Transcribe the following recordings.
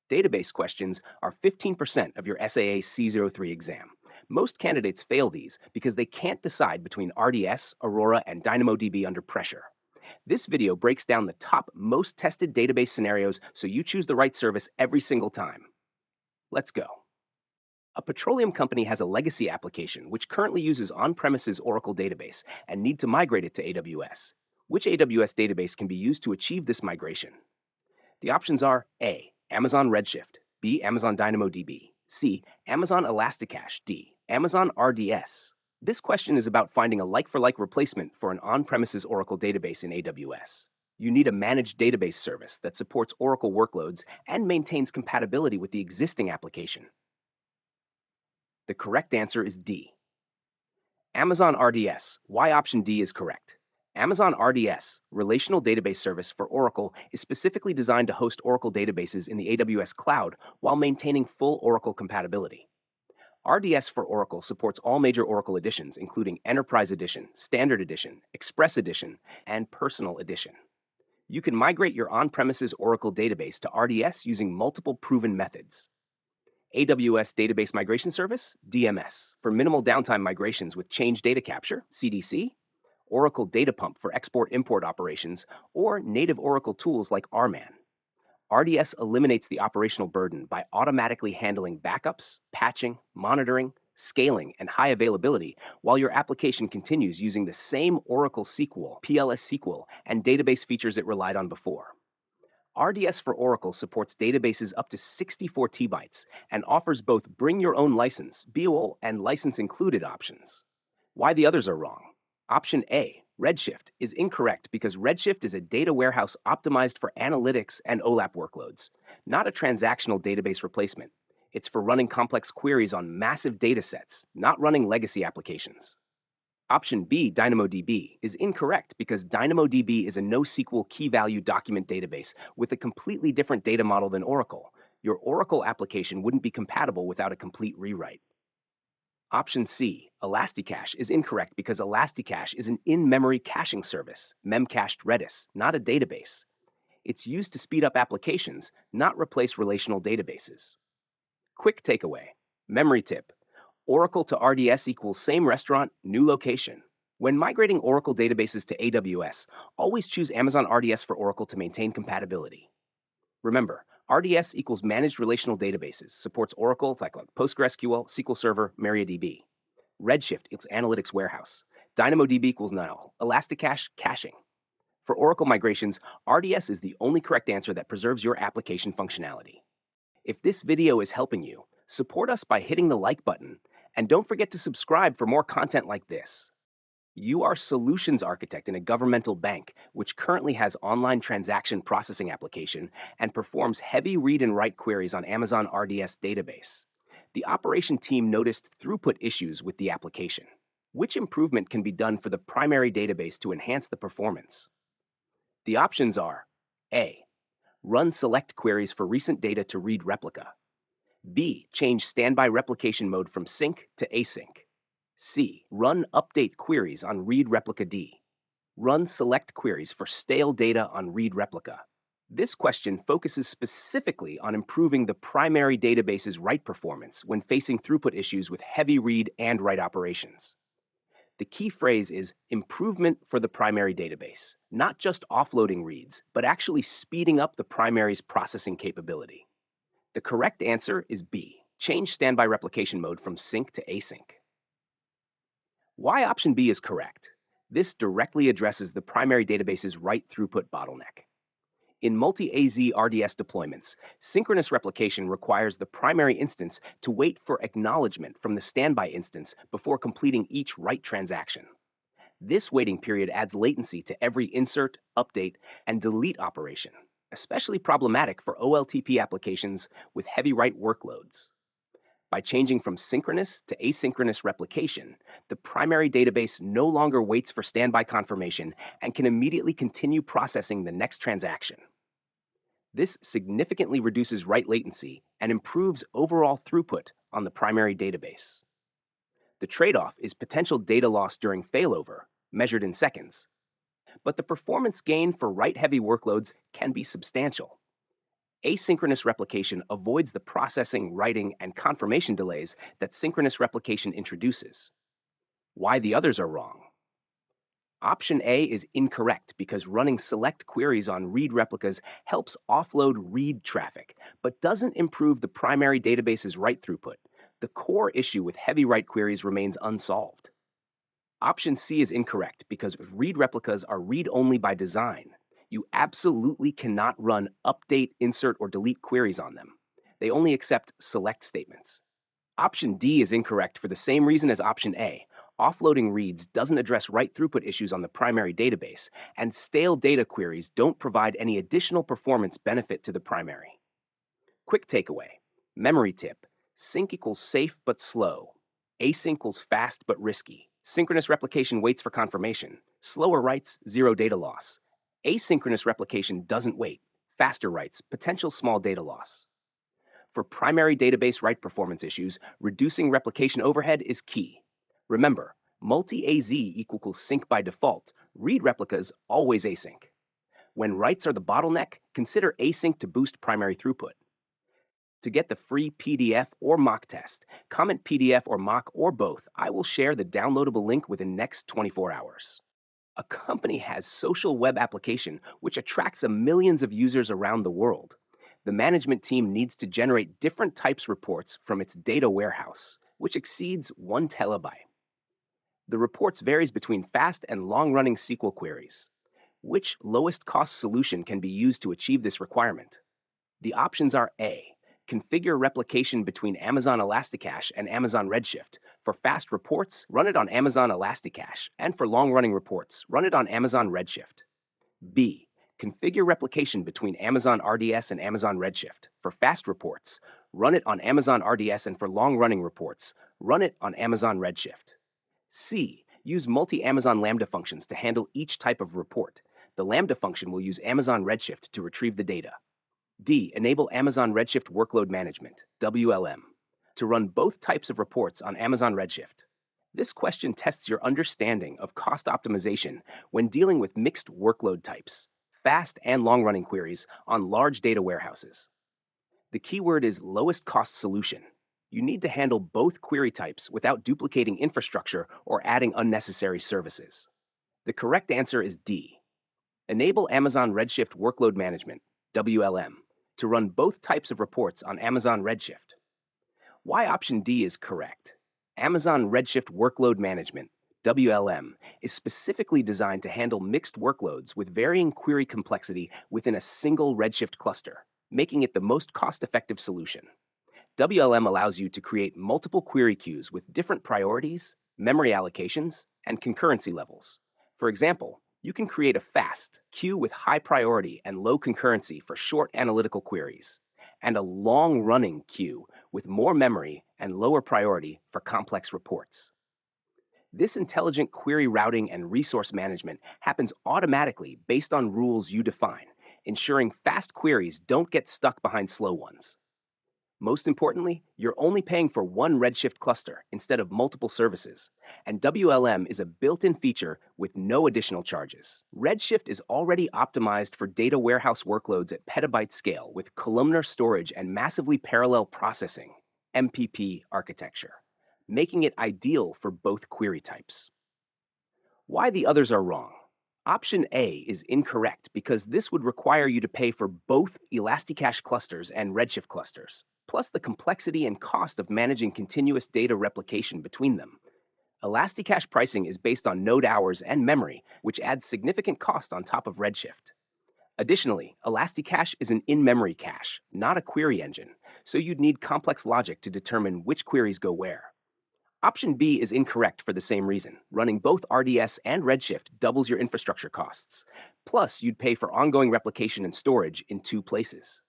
Database questions are 15% of your SAA-C03 exam. Most candidates fail these because they can't decide between RDS, Aurora, and DynamoDB under pressure. This video breaks down the top most tested database scenarios so you choose the right service every single time. Let's go. A petroleum company has a legacy application which currently uses on-premises Oracle database and need to migrate it to AWS. Which AWS database can be used to achieve this migration? The options are A. Amazon Redshift, B. Amazon DynamoDB, C. Amazon Elasticache, D. Amazon RDS. This question is about finding a like-for-like replacement for an on-premises Oracle database in AWS. You need a managed database service that supports Oracle workloads and maintains compatibility with the existing application. The correct answer is D. Amazon RDS. Why option D is correct? Amazon RDS, Relational Database Service for Oracle, is specifically designed to host Oracle databases in the AWS cloud while maintaining full Oracle compatibility. RDS for Oracle supports all major Oracle editions, including Enterprise Edition, Standard Edition, Express Edition, and Personal Edition. You can migrate your on-premises Oracle database to RDS using multiple proven methods. AWS Database Migration Service, DMS, for minimal downtime migrations with change data capture, CDC, Oracle Data Pump for export-import operations, or native Oracle tools like RMAN. RDS eliminates the operational burden by automatically handling backups, patching, monitoring, scaling, and high availability, while your application continues using the same Oracle SQL, PLS SQL, and database features it relied on before. RDS for Oracle supports databases up to 64 TB and offers both bring your own license, BOL, and license included options. Why the others are wrong? Option A, Redshift, is incorrect because Redshift is a data warehouse optimized for analytics and OLAP workloads, not a transactional database replacement. It's for running complex queries on massive data sets, not running legacy applications. Option B, DynamoDB, is incorrect because DynamoDB is a NoSQL key-value document database with a completely different data model than Oracle. Your Oracle application wouldn't be compatible without a complete rewrite. Option C, Elasticache, is incorrect because Elasticache is an in-memory caching service, memcached Redis, not a database. It's used to speed up applications, not replace relational databases. Quick takeaway. Memory tip. Oracle to RDS equals same restaurant, new location. When migrating Oracle databases to AWS, always choose Amazon RDS for Oracle to maintain compatibility. Remember, RDS equals managed relational databases, supports Oracle like PostgreSQL, SQL Server, MariaDB. Redshift equals analytics warehouse. DynamoDB equals null. Elasticache, caching. For Oracle migrations, RDS is the only correct answer that preserves your application functionality. If this video is helping you, support us by hitting the like button, and don't forget to subscribe for more content like this. You are solutions architect in a governmental bank, which currently has online transaction processing application and performs heavy read and write queries on Amazon RDS database. The operation team noticed throughput issues with the application. Which improvement can be done for the primary database to enhance the performance? The options are A. Run select queries for recent data to read replica. B. Change standby replication mode from sync to async. C. Run update queries on read replica D. Run select queries for stale data on read replica. This question focuses specifically on improving the primary database's write performance when facing throughput issues with heavy read and write operations. The key phrase is improvement for the primary database, not just offloading reads, but actually speeding up the primary's processing capability. The correct answer is B. Change standby replication mode from sync to async. Why option B is correct? This directly addresses the primary database's write throughput bottleneck. In multi-AZ RDS deployments, synchronous replication requires the primary instance to wait for acknowledgement from the standby instance before completing each write transaction. This waiting period adds latency to every insert, update, and delete operation, especially problematic for OLTP applications with heavy write workloads. By changing from synchronous to asynchronous replication, the primary database no longer waits for standby confirmation and can immediately continue processing the next transaction. This significantly reduces write latency and improves overall throughput on the primary database. The trade-off is potential data loss during failover, measured in seconds. But the performance gain for write-heavy workloads can be substantial. Asynchronous replication avoids the processing, writing, and confirmation delays that synchronous replication introduces. Why the others are wrong. Option A is incorrect because running select queries on read replicas helps offload read traffic, but doesn't improve the primary database's write throughput. The core issue with heavy write queries remains unsolved. Option C is incorrect because read replicas are read-only by design. You absolutely cannot run update, insert, or delete queries on them. They only accept select statements. Option D is incorrect for the same reason as option A. Offloading reads doesn't address write throughput issues on the primary database, and stale data queries don't provide any additional performance benefit to the primary. Quick takeaway. Memory tip. Sync equals safe but slow. Async equals fast but risky. Synchronous replication waits for confirmation. Slower writes, zero data loss. Asynchronous replication doesn't wait. Faster writes, potential small data loss. For primary database write performance issues, reducing replication overhead is key. Remember, multi-AZ equals sync by default. Read replicas always async. When writes are the bottleneck, consider async to boost primary throughput. To get the free PDF or mock test, comment PDF or mock or both. I will share the downloadable link within the next 24 hours. A company has social web application which attracts millions of users around the world. The management team needs to generate different types reports from its data warehouse, which exceeds 1 terabyte. The reports varies between fast and long-running SQL queries. Which lowest cost solution can be used to achieve this requirement? The options are A. Configure replication between Amazon Elasticache and Amazon Redshift. For fast reports, run it on Amazon Elasticache, and for long-running reports, run it on Amazon Redshift. B. Configure replication between Amazon RDS and Amazon Redshift. For fast reports, run it on Amazon RDS, and for long-running reports, run it on Amazon Redshift. C. Use multi-Amazon Lambda functions to handle each type of report. The Lambda function will use Amazon Redshift to retrieve the data. D. Enable Amazon Redshift Workload Management, WLM, to run both types of reports on Amazon Redshift. This question tests your understanding of cost optimization when dealing with mixed workload types, fast and long-running queries on large data warehouses. The keyword is lowest cost solution. You need to handle both query types without duplicating infrastructure or adding unnecessary services. The correct answer is D. Enable Amazon Redshift Workload Management, WLM, to run both types of reports on Amazon Redshift. Why option D is correct? Amazon Redshift Workload Management, WLM, is specifically designed to handle mixed workloads with varying query complexity within a single Redshift cluster, making it the most cost-effective solution. WLM allows you to create multiple query queues with different priorities, memory allocations, and concurrency levels. For example, you can create a fast queue with high priority and low concurrency for short analytical queries, and a long-running queue with more memory and lower priority for complex reports. This intelligent query routing and resource management happens automatically based on rules you define, ensuring fast queries don't get stuck behind slow ones. Most importantly, you're only paying for one Redshift cluster instead of multiple services, and WLM is a built-in feature with no additional charges. Redshift is already optimized for data warehouse workloads at petabyte scale with columnar storage and massively parallel processing, MPP architecture, making it ideal for both query types. Why the others are wrong? Option A is incorrect because this would require you to pay for both Elasticache clusters and Redshift clusters, plus the complexity and cost of managing continuous data replication between them. Elasticache pricing is based on node hours and memory, which adds significant cost on top of Redshift. Additionally, Elasticache is an in-memory cache, not a query engine, so you'd need complex logic to determine which queries go where. Option B is incorrect for the same reason. Running both RDS and Redshift doubles your infrastructure costs. Plus, you'd pay for ongoing replication and storage in two places.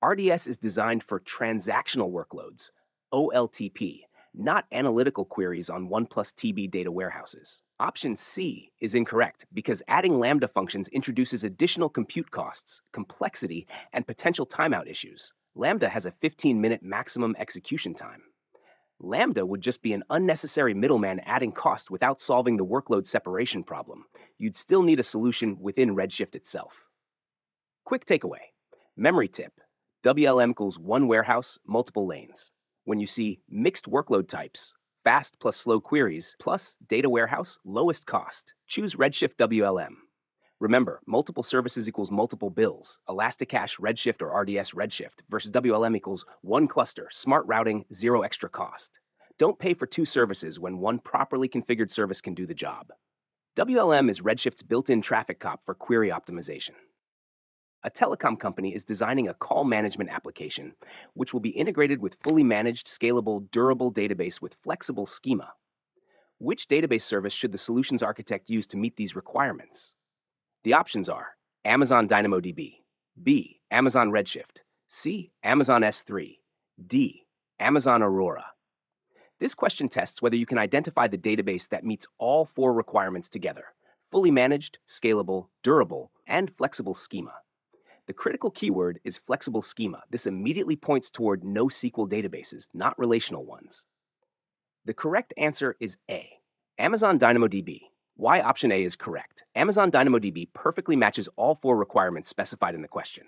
RDS is designed for transactional workloads, OLTP, not analytical queries on 1+TB data warehouses. Option C is incorrect because adding Lambda functions introduces additional compute costs, complexity, and potential timeout issues. Lambda has a 15-minute maximum execution time. Lambda would just be an unnecessary middleman adding cost without solving the workload separation problem. You'd still need a solution within Redshift itself. Quick takeaway. Memory tip. WLM equals one warehouse, multiple lanes. When you see mixed workload types, fast plus slow queries, plus data warehouse, lowest cost, choose Redshift WLM. Remember, multiple services equals multiple bills, Elasticache Redshift or RDS Redshift, versus WLM equals one cluster, smart routing, zero extra cost. Don't pay for two services when one properly configured service can do the job. WLM is Redshift's built-in traffic cop for query optimization. A telecom company is designing a call management application, which will be integrated with fully managed, scalable, durable database with flexible schema. Which database service should the solutions architect use to meet these requirements? The options are Amazon DynamoDB, B, Amazon Redshift, C, Amazon S3, D, Amazon Aurora. This question tests whether you can identify the database that meets all four requirements together: fully managed, scalable, durable, and flexible schema. The critical keyword is flexible schema. This immediately points toward NoSQL databases, not relational ones. The correct answer is A, Amazon DynamoDB. Why option A is correct? Amazon DynamoDB perfectly matches all four requirements specified in the question.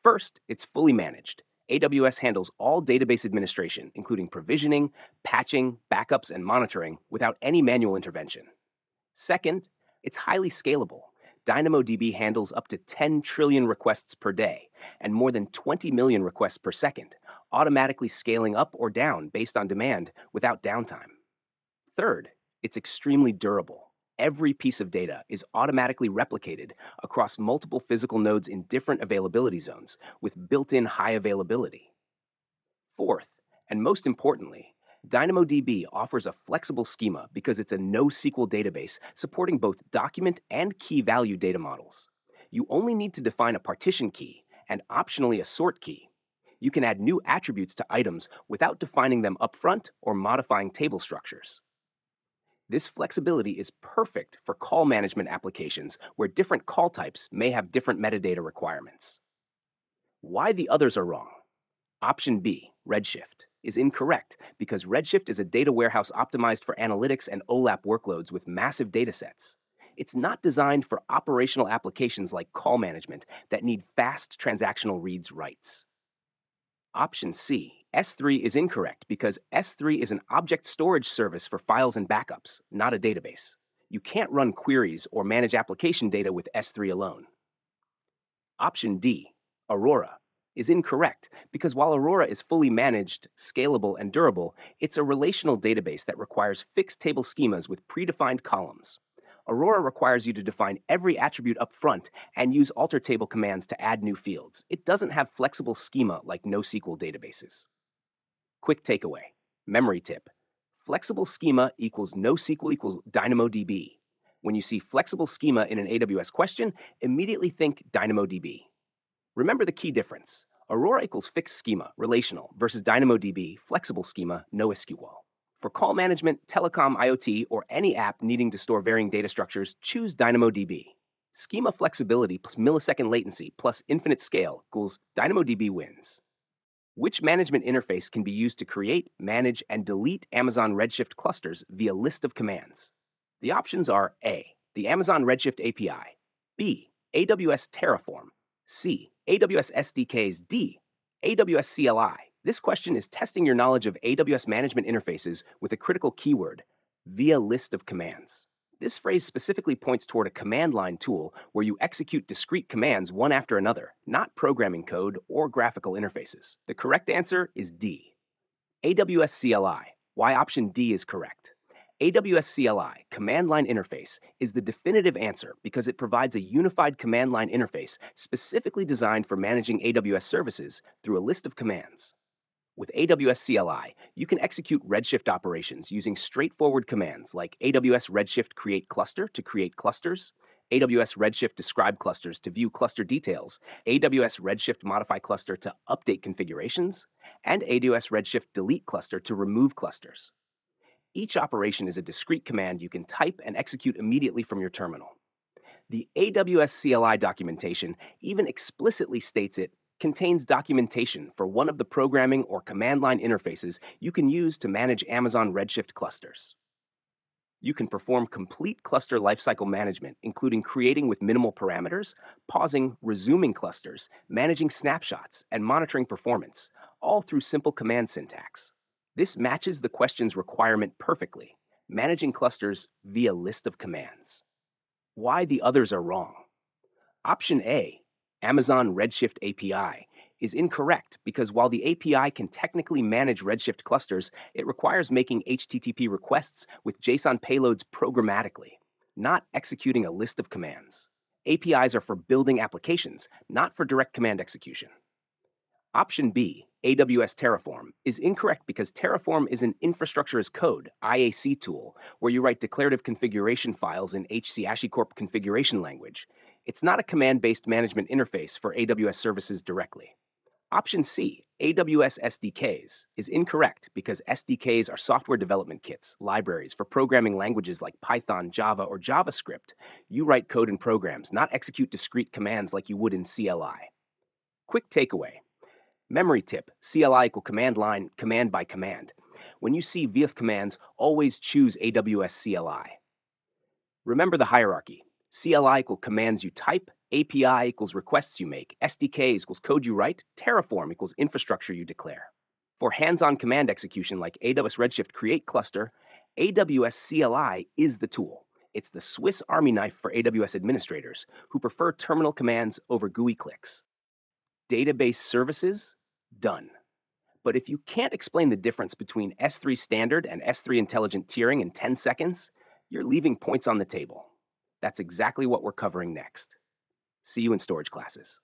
First, it's fully managed. AWS handles all database administration, including provisioning, patching, backups, and monitoring, without any manual intervention. Second, it's highly scalable. DynamoDB handles up to 10 trillion requests per day and more than 20 million requests per second, automatically scaling up or down based on demand without downtime. Third, it's extremely durable. Every piece of data is automatically replicated across multiple physical nodes in different availability zones with built-in high availability. Fourth, and most importantly, DynamoDB offers a flexible schema because it's a NoSQL database supporting both document and key value data models. You only need to define a partition key and optionally a sort key. You can add new attributes to items without defining them upfront or modifying table structures. This flexibility is perfect for call management applications where different call types may have different metadata requirements. Why the others are wrong? Option B, Redshift, is incorrect because Redshift is a data warehouse optimized for analytics and OLAP workloads with massive datasets. It's not designed for operational applications like call management that need fast transactional reads-writes. Option C, S3, is incorrect because S3 is an object storage service for files and backups, not a database. You can't run queries or manage application data with S3 alone. Option D, Aurora, is incorrect because while Aurora is fully managed, scalable, and durable, it's a relational database that requires fixed table schemas with predefined columns. Aurora requires you to define every attribute up front and use alter table commands to add new fields. It doesn't have flexible schema like NoSQL databases. Quick takeaway, memory tip. Flexible schema equals NoSQL equals DynamoDB. When you see flexible schema in an AWS question, immediately think DynamoDB. Remember the key difference. Aurora equals fixed schema, relational, versus DynamoDB, flexible schema, NoSQL. For call management, telecom, IoT, or any app needing to store varying data structures, choose DynamoDB. Schema flexibility plus millisecond latency plus infinite scale equals DynamoDB wins. Which management interface can be used to create, manage, and delete Amazon Redshift clusters via list of commands? The options are A, the Amazon Redshift API, B, AWS Terraform, C, AWS SDKs, D, AWS CLI. This question is testing your knowledge of AWS management interfaces with a critical keyword, via list of commands. This phrase specifically points toward a command line tool where you execute discrete commands one after another, not programming code or graphical interfaces. The correct answer is D, AWS CLI. Why option D is correct? AWS CLI, Command Line Interface, is the definitive answer because it provides a unified command line interface specifically designed for managing AWS services through a list of commands. With AWS CLI, you can execute Redshift operations using straightforward commands like AWS Redshift Create Cluster to create clusters, AWS Redshift Describe Clusters to view cluster details, AWS Redshift Modify Cluster to update configurations, and AWS Redshift Delete Cluster to remove clusters. Each operation is a discrete command you can type and execute immediately from your terminal. The AWS CLI documentation even explicitly states it contains documentation for one of the programming or command line interfaces you can use to manage Amazon Redshift clusters. You can perform complete cluster lifecycle management, including creating with minimal parameters, pausing, resuming clusters, managing snapshots, and monitoring performance, all through simple command syntax. This matches the question's requirement perfectly, managing clusters via list of commands. Why the others are wrong. Option A, Amazon Redshift API, is incorrect because while the API can technically manage Redshift clusters, it requires making HTTP requests with JSON payloads programmatically, not executing a list of commands. APIs are for building applications, not for direct command execution. Option B, AWS Terraform, is incorrect because Terraform is an infrastructure as code, IAC tool, where you write declarative configuration files in HAShicorp configuration language. It's not a command-based management interface for AWS services directly. Option C, AWS SDKs, is incorrect because SDKs are software development kits, libraries for programming languages like Python, Java, or JavaScript. You write code in programs, not execute discrete commands like you would in CLI. Quick takeaway. Memory tip, CLI equal command line, command by command. When you see VF commands, always choose AWS CLI. Remember the hierarchy. CLI equal commands you type, API equals requests you make, SDK equals code you write, Terraform equals infrastructure you declare. For hands-on command execution like AWS Redshift Create Cluster, AWS CLI is the tool. It's the Swiss Army knife for AWS administrators who prefer terminal commands over GUI clicks. Database services? Done. But if you can't explain the difference between S3 standard and S3 intelligent tiering in 10 seconds, you're leaving points on the table. That's exactly what we're covering next. See you in storage classes.